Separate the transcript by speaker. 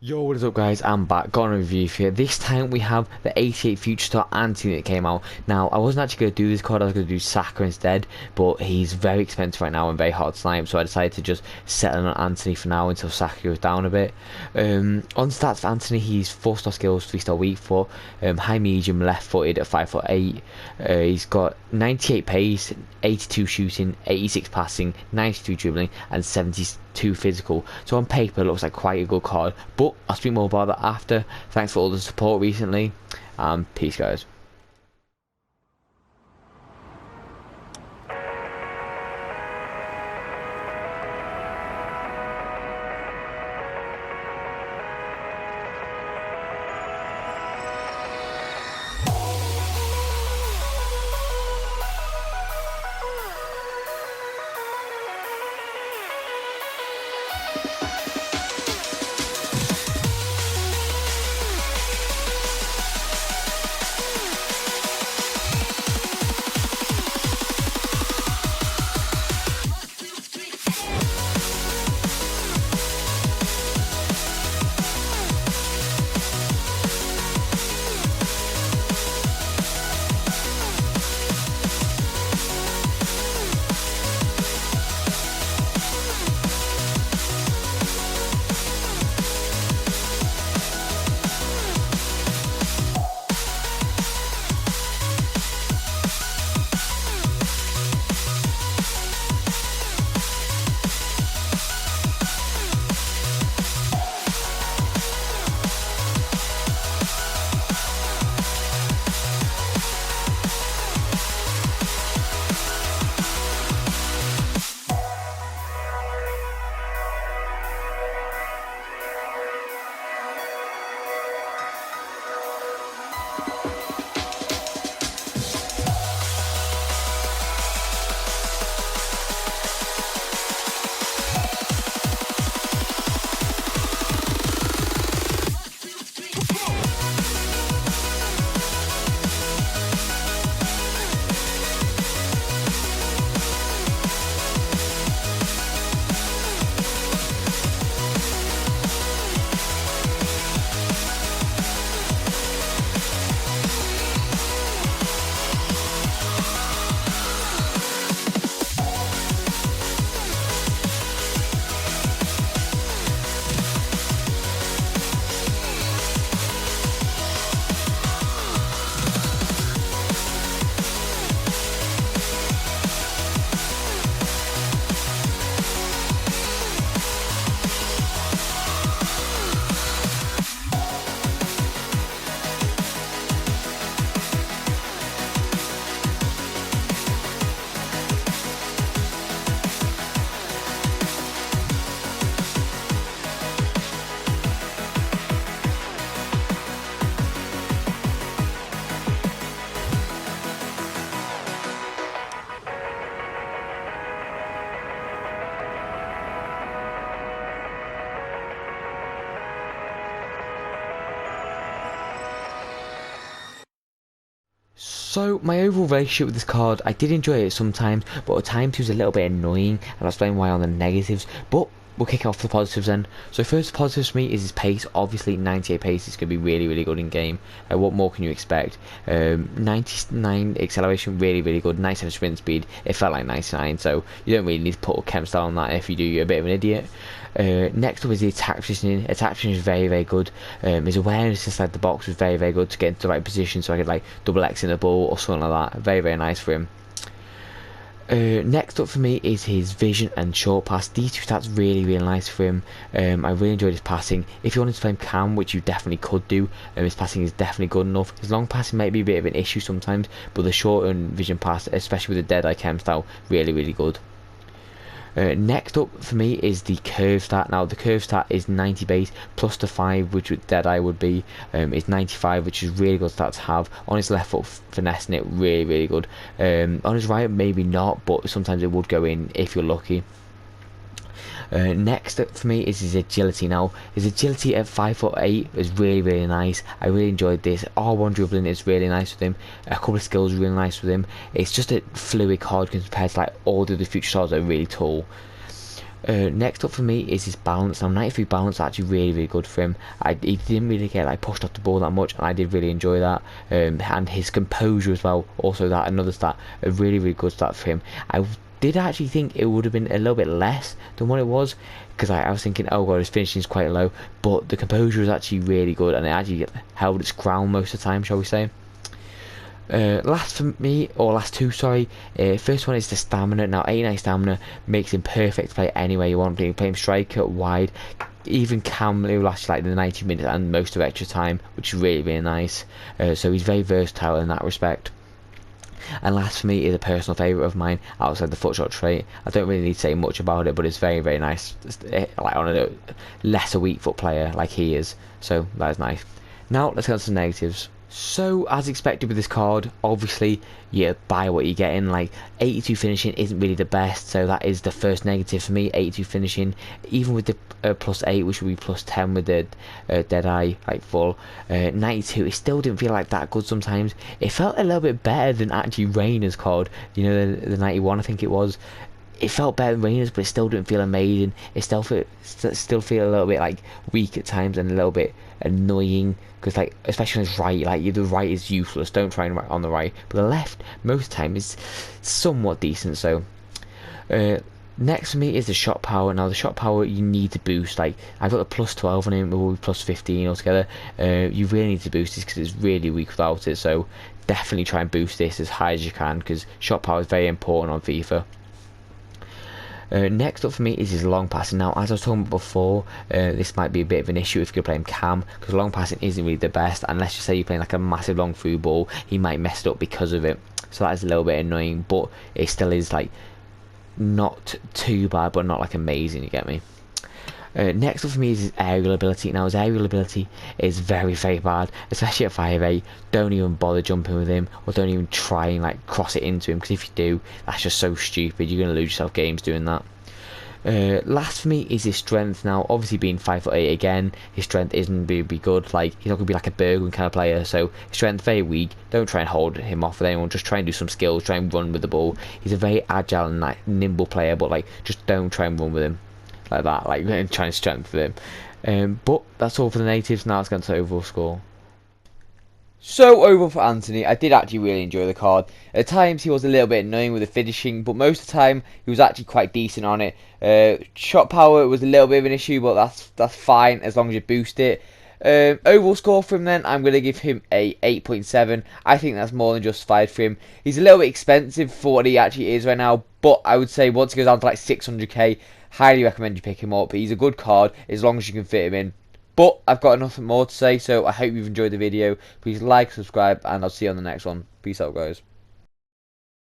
Speaker 1: Yo, what is up guys, I'm back, got a review here. This time we have the 88 Future Star Antony that came out. Now, I wasn't actually going to do this card, I was going to do Saka instead, but he's very expensive right now and very hard to slime, so I decided to just settle on Antony for now until Saka goes down a bit. On stats for Antony, he's 4-star skills, 3-star weak foot, high medium, left footed at 5'8". He's got 98 pace, 82 shooting, 86 passing, 92 dribbling, and 72 physical. So on paper it looks like quite a good card, but I'll speak more about that after. Thanks for all the support recently, and peace guys. So my overall relationship with this card, I did enjoy it sometimes, but at times it was a little bit annoying, and I'll explain why on the negatives. But we'll kick off the positives then. So first positive for me is his pace. Obviously 98 pace is going to be really good in game. What more can you expect? 99 acceleration, really good. 97 sprint speed, it felt like 99, so you don't really need to put a chem style on that. If you do, you're a bit of an idiot. Next up is the attack positioning. Attack positioning is very good. His awareness inside the box was very good to get into the right position, so I could like double X in the ball or something like that. Very nice for him. Next up for me is his vision and short pass. These two stats really nice for him. I really enjoyed his passing. If you wanted to play him cam, which you definitely could do, his passing is definitely good enough. His long passing might be a bit of an issue sometimes, but the short and vision pass, especially with the dead eye chem style, really good. Next up for me is the curve stat. Now the curve stat is 90 base plus the 5, which with Deadeye would be is 95, which is really good stat to have. On his left foot finessing it, really good. On his right maybe not, but sometimes it would go in if you're lucky. Next up for me is his agility. Now his agility at 5'8" is really nice. I really enjoyed this. R1 dribbling is really nice with him. A couple of skills really nice with him. It's just a fluid card compared to like all the other future stars that are really tall. Next up for me is his balance. Now 93 balance is actually really good for him. He didn't really get like pushed off the ball that much, and I did really enjoy that. And his composure as well, also that another stat, a really good stat for him. I did actually think it would have been a little bit less than what it was, because I was thinking, oh god, his finishing is quite low, but the composure is actually really good, and it actually held its ground most of the time, shall we say. Last for me, or last two, sorry. First one is the stamina. Now 89 stamina makes him perfect to play anywhere you want. You can play him striker, wide, even cam. He'll last like the 90 minutes and most of extra time, which is really nice. So he's very versatile in that respect. And last for me is a personal favourite of mine outside the foot shot trait. I don't really need to say much about it, but it's very nice. Like on a lesser weak foot player like he is, so that is nice. Now let's get on to the negatives. So, as expected with this card, obviously you buy what you're getting. Like 82 finishing isn't really the best, so that is the first negative for me. 82 finishing, even with the +8, which would be +10 with the Deadeye like full. 92, it still didn't feel like that good sometimes. It felt a little bit better than actually Rainer's card. You know, the 91, I think it was. It felt better than Rainer's, but it still didn't feel amazing. It still feel a little bit like weak at times and a little bit annoying, because like especially on his right, like the right is useless. Don't try and write on the right, but the left most of the time is somewhat decent. So next for me is the shot power. Now the shot power you need to boost. Like I've got a +12 on him, or +15 altogether. You really need to boost this because it's really weak without it. So definitely try and boost this as high as you can, because shot power is very important on FIFA. Next up for me is his long passing. Now, as I was talking about before, this might be a bit of an issue if you're playing cam, because long passing isn't really the best. Unless you say you're playing like a massive long through ball, he might mess it up because of it. So that is a little bit annoying, but it still is like not too bad, but not like amazing. You get me? Next up for me is his aerial ability. Now his aerial ability is very bad, especially at 5'8". Don't even bother jumping with him, or don't even try and like cross it into him, because if you do, that's just so stupid. You're going to lose yourself games doing that. Last for me is his strength. Now obviously being 5'8" again, his strength isn't going to be good. Like he's not going to be like a Bergwijn kind of player, so his strength very weak. Don't try and hold him off with anyone, just try and do some skills, try and run with the ball. He's a very agile and like nimble player, but like just don't try and run with him like that, like trying to strengthen him. But that's all for the natives. Now let's get to the overall score. So overall for Antony, I did actually really enjoy the card. At times he was a little bit annoying with the finishing, but most of the time he was actually quite decent on it. Shot power was a little bit of an issue, but that's fine as long as you boost it. Overall score for him then, I'm going to give him a 8.7. I think that's more than justified for him. He's a little bit expensive for what he actually is right now, but I would say once he goes down to like 600k, highly recommend you pick him up. He's a good card as long as you can fit him in. But I've got nothing more to say, so I hope you've enjoyed the video. Please like, subscribe, and I'll see you on the next one. Peace out, guys.